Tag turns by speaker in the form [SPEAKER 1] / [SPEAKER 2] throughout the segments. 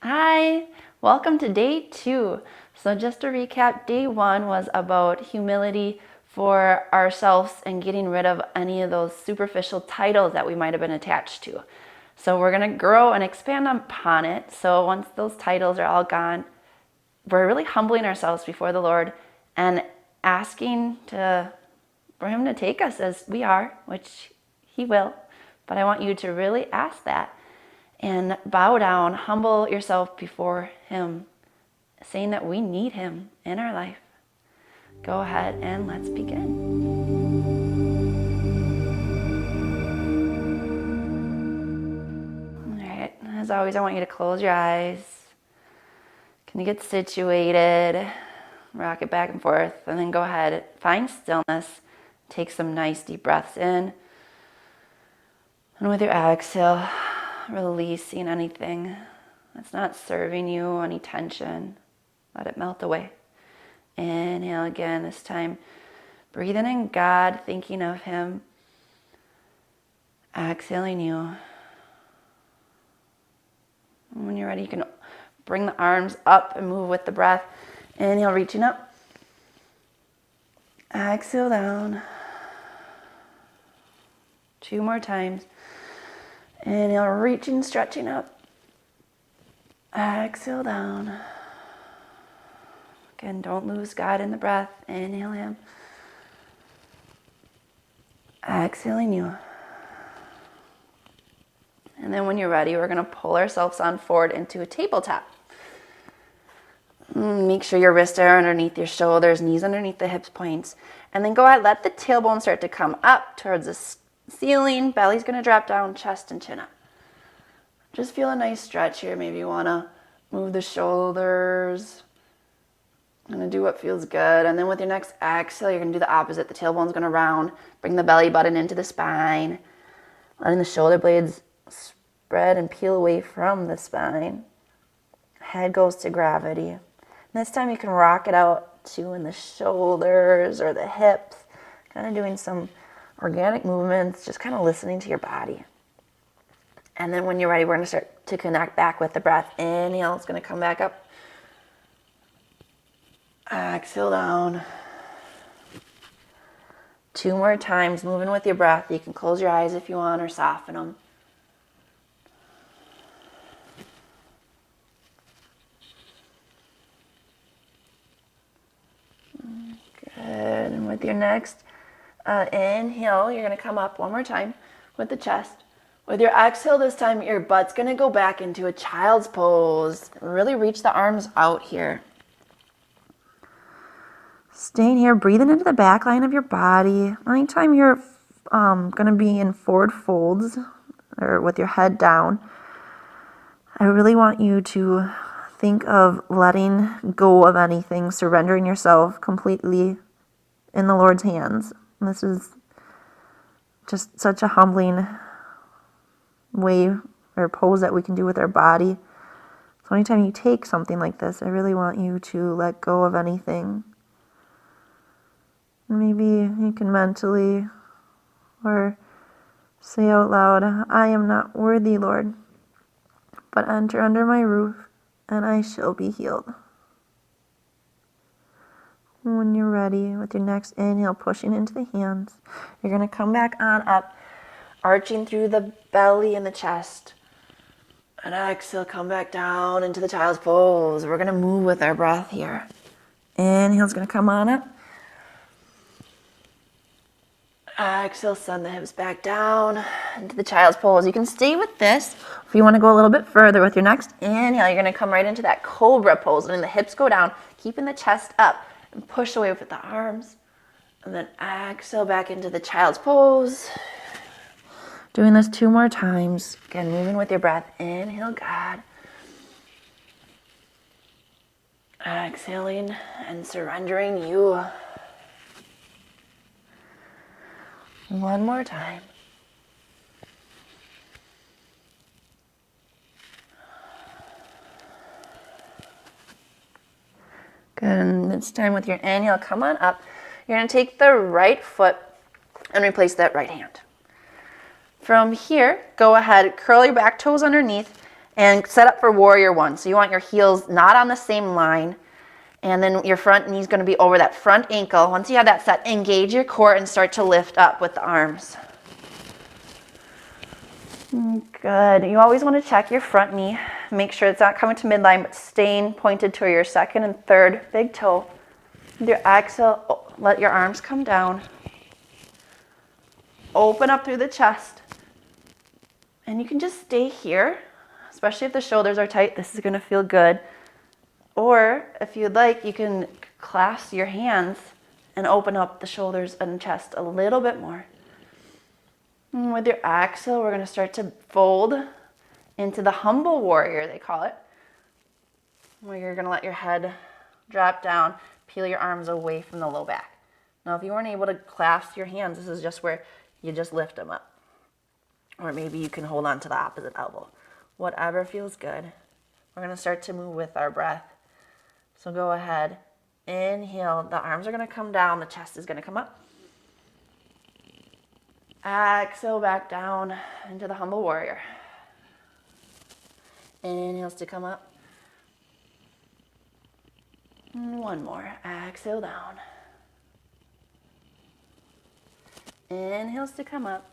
[SPEAKER 1] Hi, welcome to day 2. So just to recap, day 1 was about humility for ourselves and getting rid of any of those superficial titles that we might have been attached to. So we're going to grow and expand upon it. So once those titles are all gone, we're really humbling ourselves before the Lord and asking for Him to take us as we are, which He will. But I want you to really ask that and bow down, humble yourself before Him, saying that we need Him in our life. Go ahead and let's begin. All right, as always, I want you to close your eyes. Can you get situated? Rock it back and forth, and then go ahead, find stillness. Take some nice deep breaths in. And with your exhale, releasing anything that's not serving you, any tension. Let it melt away. Inhale again, this time breathing in God, thinking of Him. Exhaling you. And when you're ready, you can bring the arms up and move with the breath. Inhale, reaching up. Exhale down. 2 more times. Inhale, reaching, stretching up. Exhale down. Again, don't lose God in the breath. Inhale Him. Exhaling you. And then when you're ready, we're going to pull ourselves on forward into a tabletop. Make sure your wrists are underneath your shoulders, knees underneath the hips points. And then go ahead, let the tailbone start to come up towards the ceiling. Belly's going to drop down, chest and chin up. Just feel a nice stretch here. Maybe you want to move the shoulders. I'm going to do what feels good. And then with your next exhale, you're going to do the opposite. The tailbone's going to round. Bring the belly button into the spine. Letting the shoulder blades spread and peel away from the spine. Head goes to gravity. And this time you can rock it out too in the shoulders or the hips. Kind of doing some organic movements, just kind of listening to your body. And then when you're ready, we're going to start to connect back with the breath. Inhale, it's going to come back up. Exhale down. 2 more times, moving with your breath. You can close your eyes if you want or soften them. Good. And with your next inhale, you're going to come up 1 more time with the chest. With your exhale this time, your butt's going to go back into a child's pose. Really reach the arms out here. Staying here, breathing into the back line of your body. Anytime you're going to be in forward folds or with your head down, I really want you to think of letting go of anything, surrendering yourself completely in the Lord's hands. And this is just such a humbling way or pose that we can do with our body. So anytime you take something like this, I really want you to let go of anything. Maybe you can mentally or say out loud, I am not worthy, Lord, but enter under my roof and I shall be healed. When you're ready, with your next inhale, pushing into the hands, you're going to come back on up, arching through the belly and the chest. And exhale, come back down into the child's pose. We're going to move with our breath here. Inhale's going to come on up. Exhale, send the hips back down into the child's pose. You can stay with this. If you want to go a little bit further with your next inhale, you're going to come right into that cobra pose. And the hips go down, keeping the chest up. And push away with the arms. And then exhale back into the child's pose. Doing this 2 more times. Again, moving with your breath. Inhale, God. Exhaling and surrendering you. 1 more time. Good. And this time with your inhale, come on up. You're going to take the right foot and replace that right hand. From here, go ahead, curl your back toes underneath And set up for warrior one. So you want your heels not on the same line. And then your front knee is going to be over that front ankle. Once you have that set, engage your core and start to lift up with the arms. Good. You always want to check your front knee. Make sure it's not coming to midline, but staying pointed to your second and third big toe. With your exhale, let your arms come down. Open up through the chest. And you can just stay here, especially if the shoulders are tight. This is going to feel good. Or if you'd like, you can clasp your hands and open up the shoulders and chest a little bit more. And with your exhale, we're going to start to fold into the humble warrior, they call it, where you're going to let your head drop down, peel your arms away from the low back. Now, if you weren't able to clasp your hands, this is just where you just lift them up. Or maybe you can hold on to the opposite elbow. Whatever feels good. We're going to start to move with our breath. So go ahead, inhale, the arms are going to come down, the chest is going to come up. Exhale back down into the humble warrior. Inhales to come up. And one more, exhale down. Inhales to come up.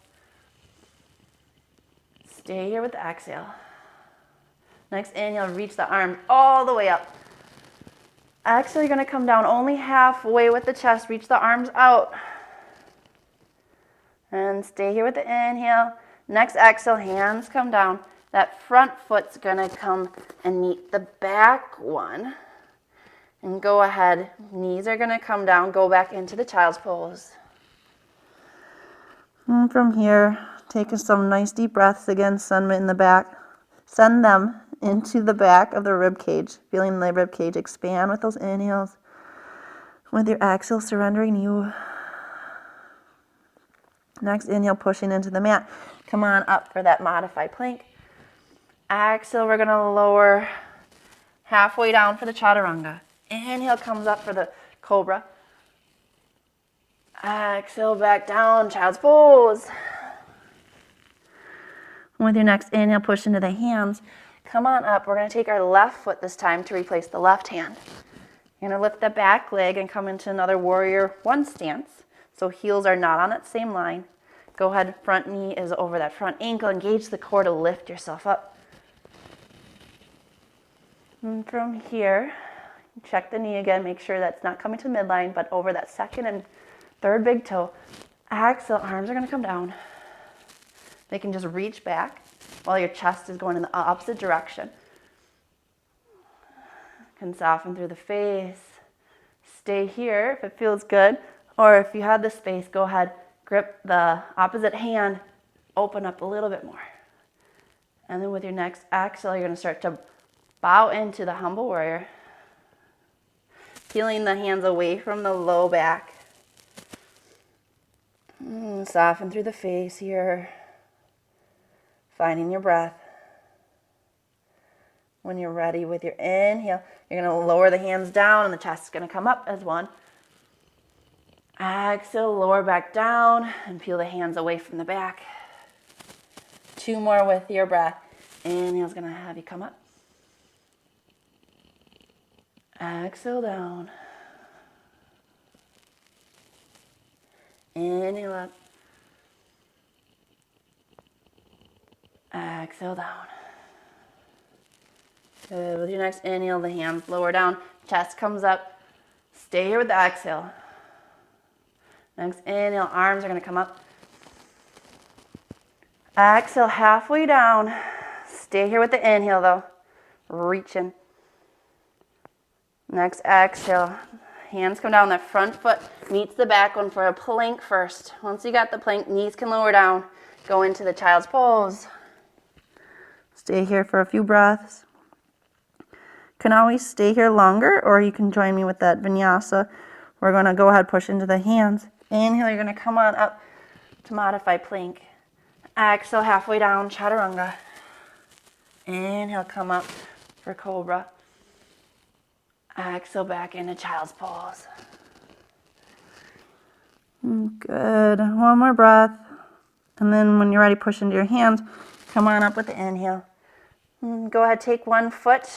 [SPEAKER 1] Stay here with the exhale. Next inhale, reach the arms all the way up. Exhale, you're going to come down only halfway with the chest. Reach the arms out. And stay here with the inhale. Next exhale, hands come down. That front foot's going to come and meet the back one. And go ahead. Knees are going to come down. Go back into the child's pose. And from here, take some nice deep breaths again. Send them in the back. Send them into the back of the rib cage, feeling the rib cage expand with those inhales. With your exhale, surrendering you. Next inhale, pushing into the mat. Come on up for that modified plank. Exhale, we're going to lower halfway down for the chaturanga. Inhale comes up for the cobra. Exhale, back down, child's pose. With your next inhale, push into the hands. Come on up. We're going to take our left foot this time to replace the left hand. You're going to lift the back leg and come into another warrior one stance. So heels are not on that same line. Go ahead, front knee is over that front ankle. Engage the core to lift yourself up. And from here, check the knee again. Make sure that's not coming to midline, but over that second and third big toe. Exhale, arms are going to come down. They can just reach back while your chest is going in the opposite direction. Can soften through the face. Stay here if it feels good. Or if you have the space, go ahead, grip the opposite hand, open up a little bit more. And then with your next exhale, you're going to start to bow into the humble warrior. Peeling the hands away from the low back. Soften through the face here. Finding your breath. When you're ready with your inhale, you're going to lower the hands down and the chest is going to come up as one. Exhale, lower back down and peel the hands away from the back. Two more with your breath. Inhale's going to have you come up. Exhale down. Inhale up. Exhale down. Good. With your next inhale, the hands lower down, chest comes up. Stay here with the exhale. Next inhale, arms are going to come up. Exhale, halfway down. Stay here with the inhale though. Reaching. Next exhale, hands come down, that front foot meets the back one for a plank first. Once you got the plank, knees can lower down. Go into the child's pose. Stay here for a few breaths. Can always stay here longer, or you can join me with that vinyasa. We're going to go ahead, push into the hands. Inhale, you're going to come on up to modify plank. Exhale, halfway down, chaturanga. Inhale, come up for cobra. Exhale, back into child's pose. Good. One more breath. And then when you're ready, push into your hands. Come on up with the inhale. Go ahead, take one foot.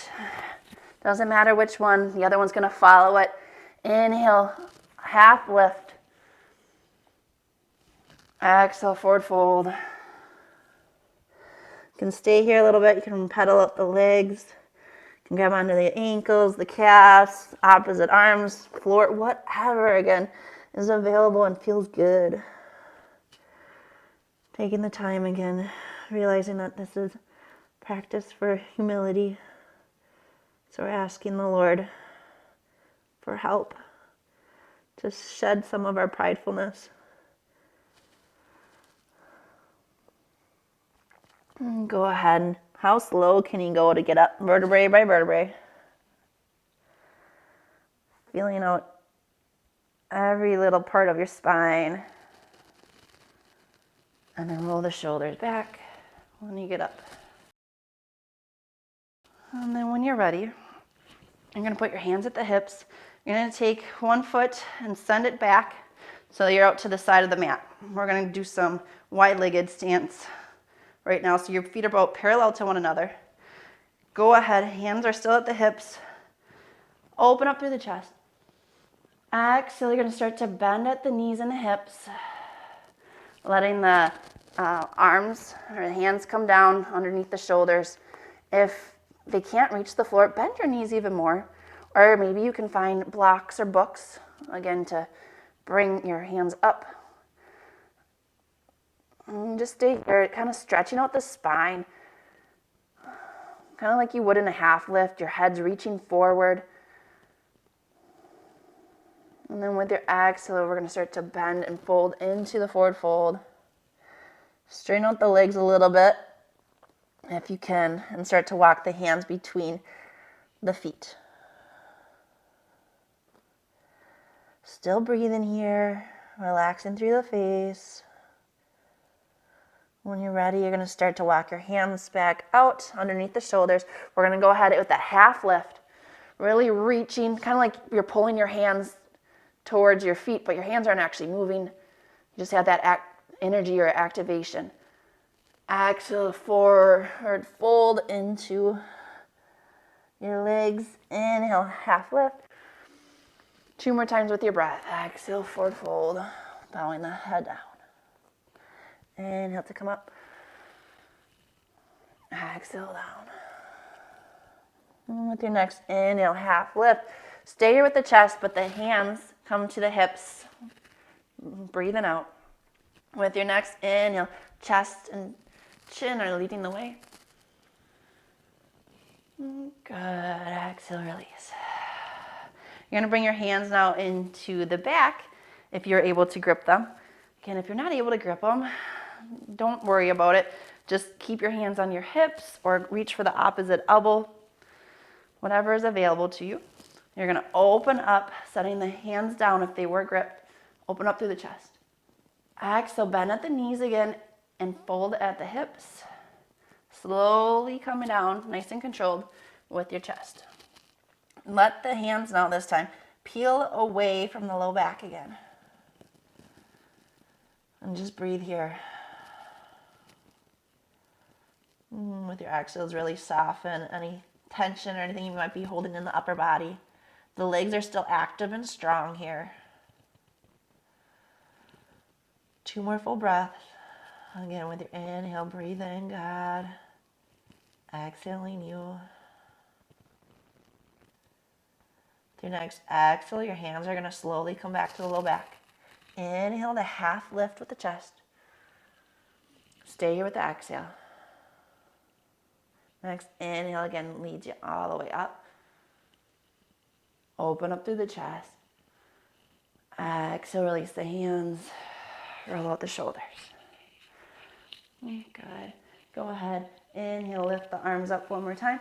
[SPEAKER 1] Doesn't matter which one. The other one's going to follow it. Inhale, half lift. Exhale, forward fold. You can stay here a little bit. You can pedal up the legs. You can grab onto the ankles, the calves, opposite arms, floor, whatever, again, is available and feels good. Taking the time again, realizing that this is practice for humility. So we're asking the Lord for help to shed some of our pridefulness. And go ahead. How slow can you go to get up vertebrae by vertebrae? Feeling out every little part of your spine. And then roll the shoulders back when you get up. And then when you're ready, you're going to put your hands at the hips. You're going to take one foot and send it back so you're out to the side of the mat. We're going to do some wide-legged stance right now. So your feet are about parallel to one another. Go ahead. Hands are still at the hips. Open up through the chest. Exhale, you're going to start to bend at the knees and the hips. Letting the arms or the hands come down underneath the shoulders. If they can't reach the floor, bend your knees even more. Or maybe you can find blocks or books, again, to bring your hands up. And just stay here, kind of stretching out the spine. Kind of like you would in a half lift. Your head's reaching forward. And then with your exhale, we're going to start to bend and fold into the forward fold. Straighten out the legs a little bit, if you can, and start to walk the hands between the feet. Still breathing here, relaxing through the face. When you're ready, you're going to start to walk your hands back out underneath the shoulders. We're going to go ahead with a half lift, really reaching, kind of like you're pulling your hands towards your feet, but your hands aren't actually moving. You just have that energy or activation. Exhale, forward fold into your legs. Inhale, half lift. 2 more times with your breath. Exhale, forward fold, bowing the head down. Inhale to come up. Exhale down. And with your next inhale, half lift. Stay here with the chest, but the hands come to the hips. Breathing out. With your next inhale, chest and chin are leading the way. Good. Exhale, release. You're going to bring your hands now into the back if you're able to grip them. Again, if you're not able to grip them, don't worry about it. Just keep your hands on your hips or reach for the opposite elbow, whatever is available to you. You're going to open up, setting the hands down if they were gripped. Open up through the chest. Exhale, bend at the knees again and fold at the hips. Slowly coming down, nice and controlled with your chest. Let the hands now this time peel away from the low back again. And just breathe here. With your exhales, really soften any tension or anything you might be holding in the upper body. The legs are still active and strong here. 2 more full breaths. Again, with your inhale, breathe in, God. Exhaling you. With your next exhale, your hands are going to slowly come back to the low back. Inhale to half lift with the chest. Stay here with the exhale. Next inhale again leads you all the way up. Open up through the chest. Exhale, release the hands. Roll out the shoulders. Good. Go ahead. Inhale, lift the arms up one more time.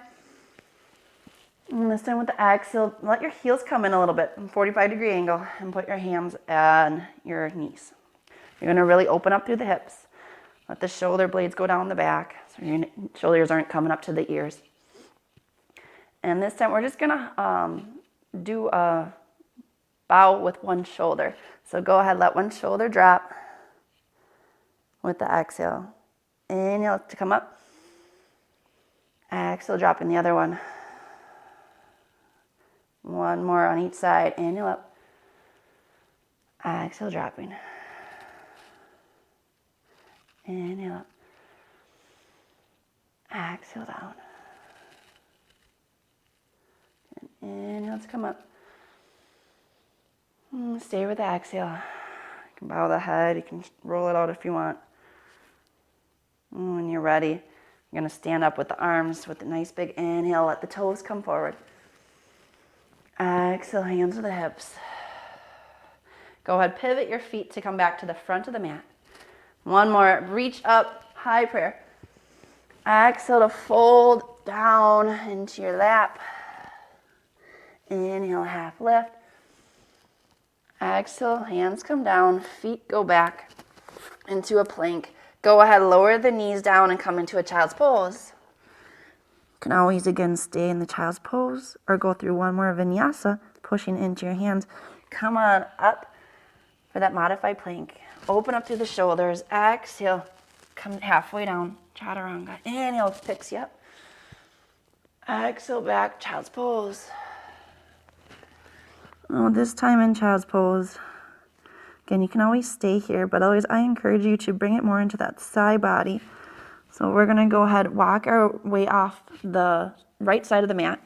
[SPEAKER 1] And this time with the exhale, let your heels come in a little bit, 45-degree angle, and put your hands on your knees. You're going to really open up through the hips. Let the shoulder blades go down the back so your shoulders aren't coming up to the ears. And this time we're just going to do a bow with one shoulder. So go ahead, let one shoulder drop with the exhale. Inhale to come up. Exhale, dropping the other one. One more on each side. Inhale up. Exhale, dropping. Inhale up. Exhale down. And inhale to come up. Stay with the exhale. You can bow the head. You can roll it out if you want. When you're ready, you're going to stand up with the arms with a nice big inhale. Let the toes come forward. Exhale, hands to the hips. Go ahead, pivot your feet to come back to the front of the mat. One more. Reach up, high prayer. Exhale to fold down into your lap. Inhale, half lift. Exhale, hands come down, feet go back into a plank. Go ahead, lower the knees down and come into a child's pose. You can always, again, stay in the child's pose or go through one more vinyasa, pushing into your hands. Come on up for that modified plank. Open up through the shoulders. Exhale, come halfway down, chaturanga. Inhale, picks you up. Exhale, back, child's pose. Oh, this time in child's pose. Again, you can always stay here, but always I encourage you to bring it more into that side body. So we're going to go ahead, walk our way off the right side of the mat,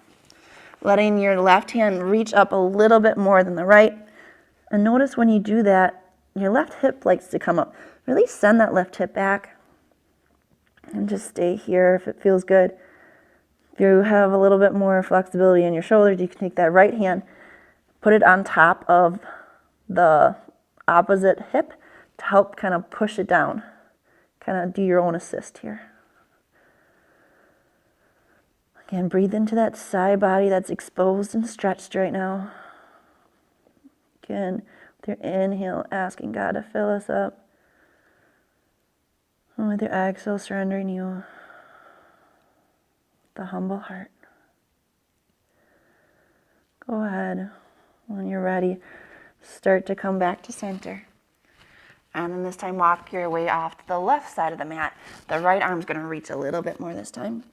[SPEAKER 1] letting your left hand reach up a little bit more than the right. And notice when you do that, your left hip likes to come up. Really send that left hip back and just stay here if it feels good. If you have a little bit more flexibility in your shoulders, you can take that right hand, put it on top of the opposite hip to help kind of push it down. Kind of do your own assist here. Again, breathe into that side body that's exposed and stretched right now. Again, with your inhale, asking God to fill us up. And with your exhale, surrendering you. The humble heart. Go ahead. When you're ready, start to come back to center. And then this time, walk your way off to the left side of the mat. The right arm's going to reach a little bit more this time.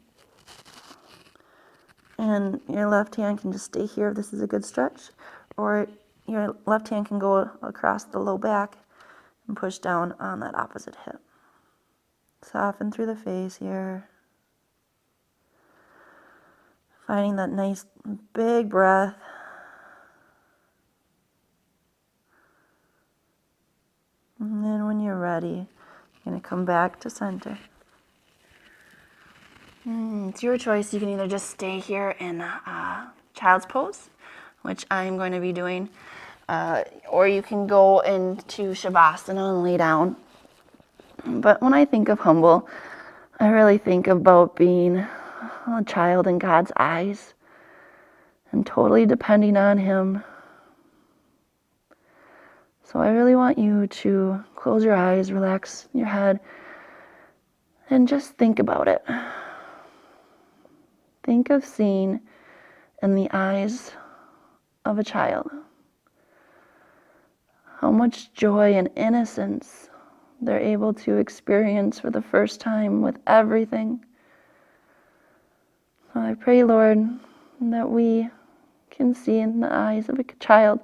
[SPEAKER 1] And your left hand can just stay here if this is a good stretch. Or your left hand can go across the low back and push down on that opposite hip. Soften through the face here. Finding that nice big breath. And then when you're ready, you're going to come back to center. It's your choice. You can either just stay here in child's pose, which I'm going to be doing, or you can go into Shavasana and lay down. But when I think of humble, I really think about being a child in God's eyes and totally depending on Him. So I really want you to close your eyes, relax your head, and just think about it. Think of seeing in the eyes of a child how much joy and innocence they're able to experience for the first time with everything. So I pray, Lord, that we can see in the eyes of a child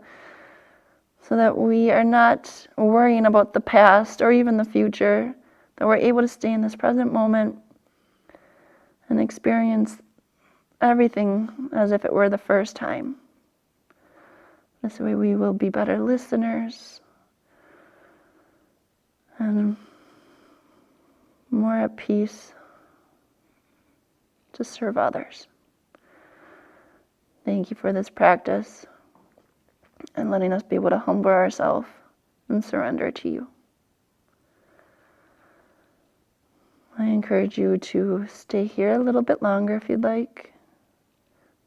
[SPEAKER 1] so that we are not worrying about the past or even the future, that we're able to stay in this present moment and experience everything as if it were the first time. This way we will be better listeners and more at peace to serve others. Thank you for this practice and letting us be able to humble ourselves and surrender to you. I encourage you to stay here a little bit longer if you'd like.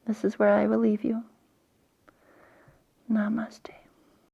[SPEAKER 1] This is where I will leave you. Namaste.